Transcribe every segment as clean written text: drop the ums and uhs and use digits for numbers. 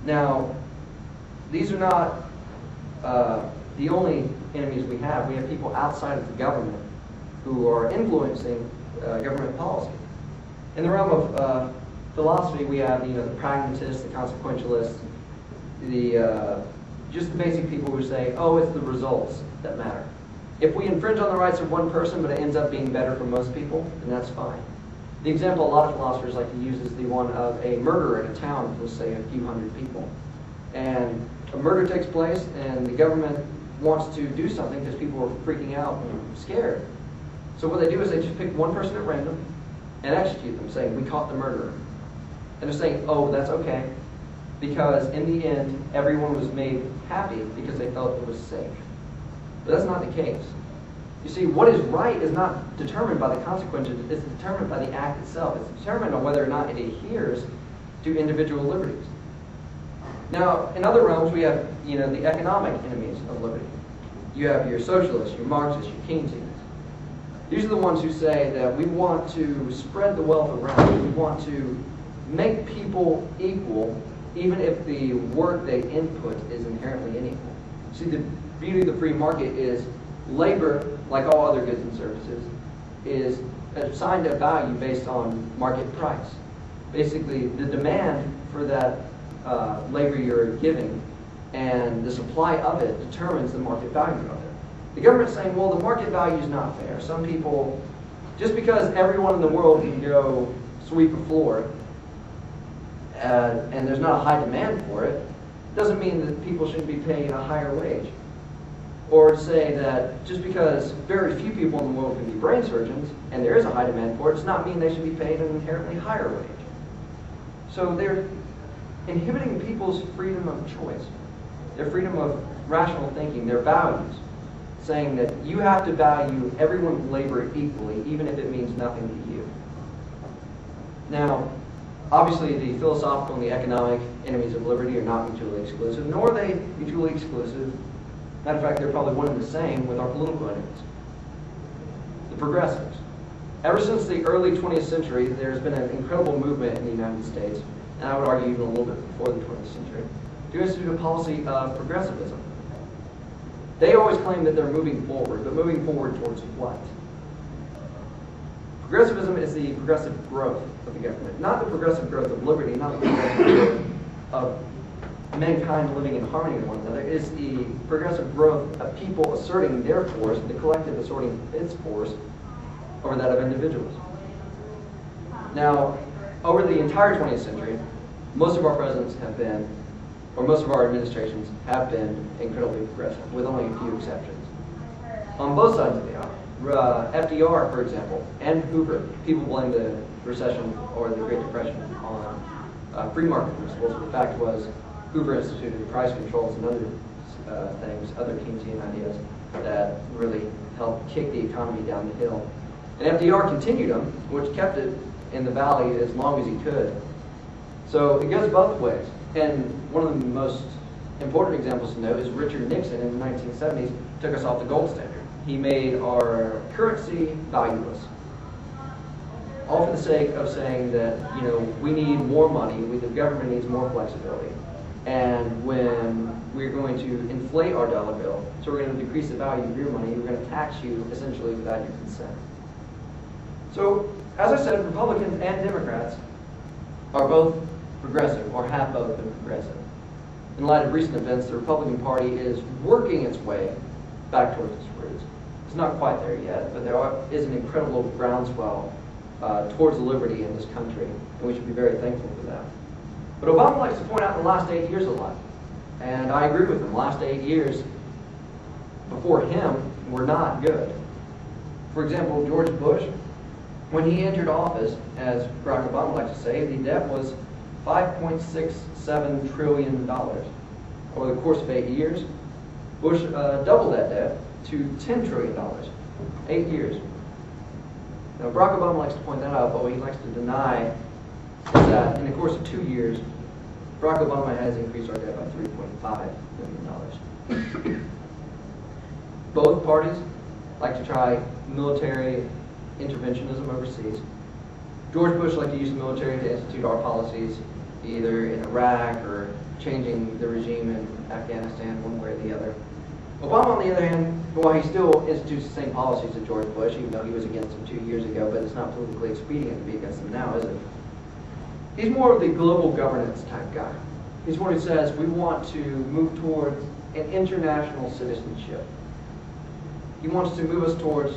Now, these are not the only enemies we have. We have people outside of the government who are influencing government policy. In the realm of philosophy, we have the pragmatists, the consequentialists, just the basic people who say, oh, it's the results that matter. If we infringe on the rights of one person, but it ends up being better for most people, then that's fine. The example a lot of philosophers like to use is the one of a murderer in a town with, say, a few hundred people. And a murder takes place, and the government wants to do something because people are freaking out and scared. So what they do is they just pick one person at random and execute them, saying, we caught the murderer. And they're saying, oh, that's okay, because in the end, everyone was made happy because they felt it was safe. But that's not the case. You see, what is right is not determined by the consequences, it's determined by the act itself. It's determined on whether or not it adheres to individual liberties. Now, in other realms, we have, the economic enemies of liberty. You have your socialists, your Marxists, your Keynesians. These are the ones who say that we want to spread the wealth around. We want to make people equal, even if the work they input is inherently unequal. See, the beauty of the free market is labor, like all other goods and services, is assigned a value based on market price. Basically, the demand for that labor you're giving and the supply of it determines the market value of it. The government's saying, well, the market value is not fair. Some people, just because everyone in the world can go sweep a floor and there's not a high demand for it, doesn't mean that people shouldn't be paid a higher wage. Or to say that just because very few people in the world can be brain surgeons and there is a high demand for it, does not mean they should be paid an inherently higher wage. So they're inhibiting people's freedom of choice, their freedom of rational thinking, their values, saying that you have to value everyone's labor equally, even if it means nothing to you. Now, obviously the philosophical and the economic enemies of liberty are not mutually exclusive, nor are they mutually exclusive. Matter of fact, they're probably one and the same with our political enemies, the progressives. Ever since the early 20th century, there's been an incredible movement in the United States, and I would argue even a little bit before the 20th century, to institute a policy of progressivism. They always claim that they're moving forward, but moving forward towards what? Progressivism is the progressive growth of the government, not the progressive growth of liberty, not the progressive growth of mankind living in harmony with one another. It is the progressive growth of people asserting their force, the collective asserting its force over that of individuals. Now, over the entire 20th century, most of our presidents have been, or most of our administrations have been incredibly progressive, with only a few exceptions. On both sides of the aisle. FDR, for example, and Hoover, people blame the recession or the Great Depression on free market principles. The fact was, Hoover instituted price controls and other things, other Keynesian ideas that really helped kick the economy down the hill. And FDR continued them, which kept it in the valley as long as he could. So it goes both ways. And one of the most important examples to note is Richard Nixon in the 1970s took us off the gold standard. He made our currency valueless. All for the sake of saying that, we need more money, the government needs more flexibility. And when we're going to inflate our dollar bill, so we're going to decrease the value of your money, we're going to tax you essentially without your consent. So, as I said, Republicans and Democrats are both progressive, or have both been progressive. In light of recent events, the Republican Party is working its way back towards its roots. It's not quite there yet, but there is an incredible groundswell towards liberty in this country, and we should be very thankful for that. But Obama likes to point out the last 8 years of life, and I agree with him. The last 8 years before him were not good. For example, George Bush, when he entered office, as Barack Obama likes to say, the debt was $5.67 trillion. Over the course of 8 years, Bush doubled that debt to $10 trillion. 8 years. Now, Barack Obama likes to point that out, but what he likes to deny is that in the course of 2 years, Barack Obama has increased our debt by $3.5 billion. Both parties like to try military interventionism overseas. George Bush liked to use the military to institute our policies, either in Iraq or changing the regime in Afghanistan one way or the other. Obama, on the other hand, while he still institutes the same policies as George Bush, even though he was against them 2 years ago, but it's not politically expedient to be against them now, is it? He's more of the global governance type guy. He's one who says we want to move towards an international citizenship. He wants to move us towards,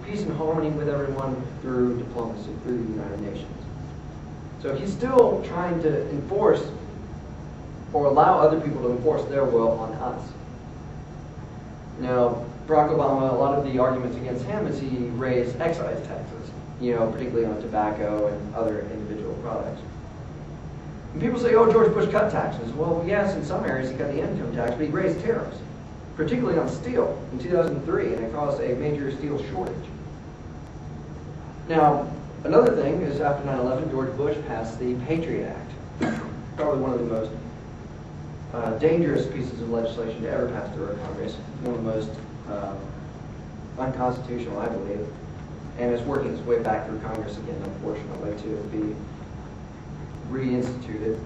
peace and harmony with everyone through diplomacy, through the United Nations. So he's still trying to enforce or allow other people to enforce their will on us. Now, Barack Obama, a lot of the arguments against him is he raised excise taxes, particularly on tobacco and other individual products. And people say, oh, George Bush cut taxes. Well, yes, in some areas he cut the income tax, but he raised tariffs, particularly on steel in 2003, and it caused a major steel shortage. Now, another thing is after 9/11, George Bush passed the Patriot Act, probably one of the most dangerous pieces of legislation to ever pass through our Congress, one of the most unconstitutional, I believe, and it's working its way back through Congress again, unfortunately, to be reinstituted.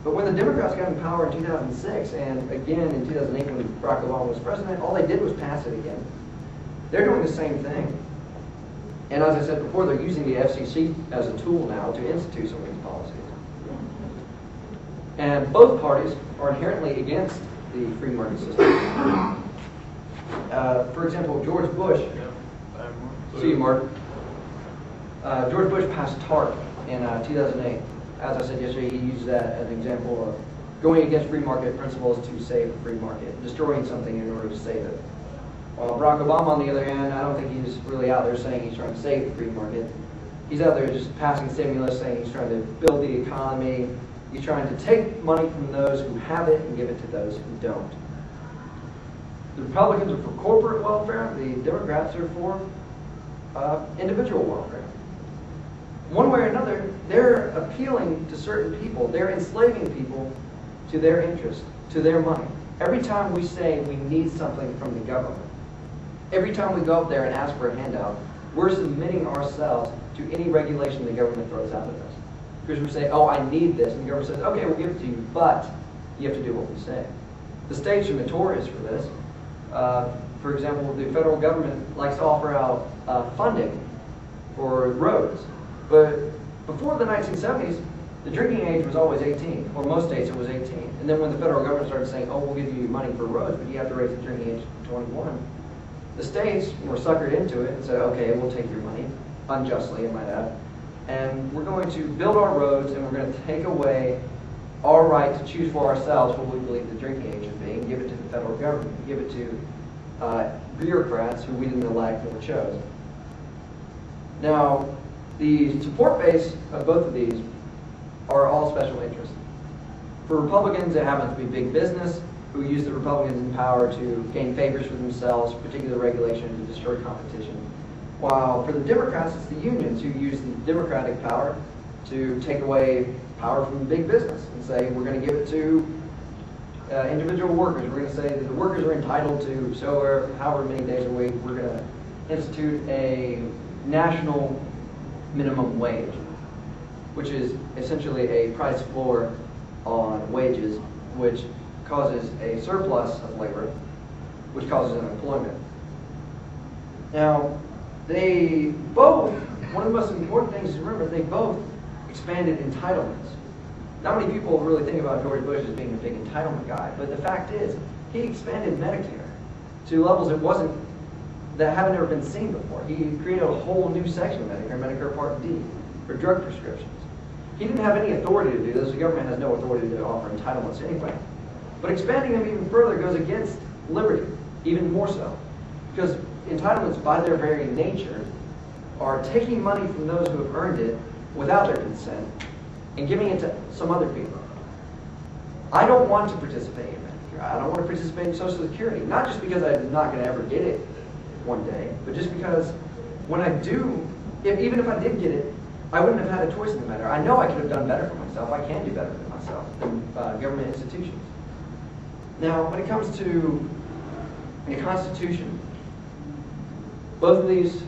But when the Democrats got in power in 2006, and again in 2008 when Barack Obama was president, all they did was pass it again. They're doing the same thing. And as I said before, they're using the FCC as a tool now to institute some of these policies. And both parties are inherently against the free market system. For example, George Bush, see you, Mark. George Bush passed TARP in 2008. As I said yesterday, he used that as an example of going against free market principles to save the free market, destroying something in order to save it. While Barack Obama, on the other hand, I don't think he's really out there saying he's trying to save the free market. He's out there just passing stimulus, saying he's trying to build the economy. He's trying to take money from those who have it and give it to those who don't. The Republicans are for corporate welfare. The Democrats are for individual welfare. One way or another, they're appealing to certain people. They're enslaving people to their interest, to their money. Every time we say we need something from the government, every time we go up there and ask for a handout, we're submitting ourselves to any regulation the government throws out at us. Because we say, oh, I need this, and the government says, okay, we'll give it to you, but you have to do what we say. The states are notorious for this. For example, the federal government likes to offer out funding for roads. But before the 1970s, the drinking age was always 18, or most states it was 18. And then when the federal government started saying, oh, we'll give you money for roads, but you have to raise the drinking age to 21, the states were suckered into it and said, okay, we'll take your money, unjustly, I might add, and we're going to build our roads and we're going to take away our right to choose for ourselves what we believe the drinking age should be and give it to the federal government, give it to bureaucrats who we didn't elect or chose. Now, the support base of both of these are all special interests. For Republicans, it happens to be big business who use the Republicans in power to gain favors for themselves, particular regulation to destroy competition. While for the Democrats, it's the unions who use the Democratic power to take away power from big business and say, we're going to give it to individual workers. We're going to say that the workers are entitled to however many days a week. We're going to institute a national minimum wage, which is essentially a price floor on wages, which causes a surplus of labor, which causes unemployment. Now, they both, one of the most important things to remember, they both expanded entitlements. Not many people really think about George Bush as being a big entitlement guy, but the fact is, he expanded Medicare to levels that haven't ever been seen before. He created a whole new section of Medicare, Medicare Part D, for drug prescriptions. He didn't have any authority to do this. The government has no authority to offer entitlements anyway. But expanding them even further goes against liberty, even more so. Because entitlements, by their very nature, are taking money from those who have earned it without their consent and giving it to some other people. I don't want to participate in Medicare. I don't want to participate in Social Security. Not just because I'm not going to ever get it one day, but just because when I do, even if I did get it, I wouldn't have had a choice in the matter. I know I could have done better for myself. I can do better for myself than government institutions. Now, when it comes to the Constitution, both of these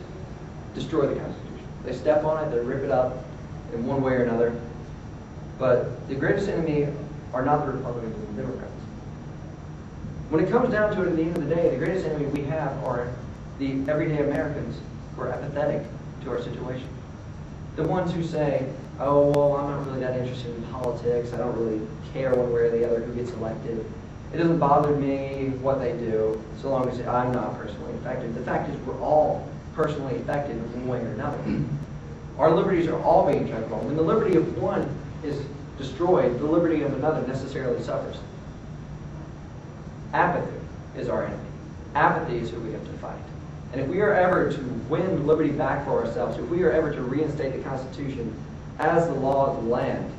destroy the Constitution. They step on it, they rip it up in one way or another. But the greatest enemy are not the Republicans and the Democrats. When it comes down to it, at the end of the day, the greatest enemy we have are the everyday Americans who are apathetic to our situation. The ones who say, oh, well, I'm not really that interested in politics. I don't really care one way or the other who gets elected. It doesn't bother me what they do, so long as I'm not personally affected. The fact is, we're all personally affected in one way or another. Our liberties are all being trampled on. When the liberty of one is destroyed, the liberty of another necessarily suffers. Apathy is our enemy. Apathy is who we have to fight. And if we are ever to win liberty back for ourselves, if we are ever to reinstate the Constitution as the law of the land,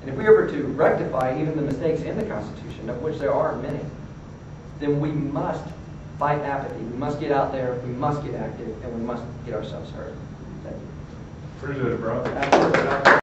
and if we are ever to rectify even the mistakes in the Constitution, of which there are many, then we must fight apathy. We must get out there, we must get active, and we must get ourselves heard. Thank you. Appreciate it, bro. Absolutely.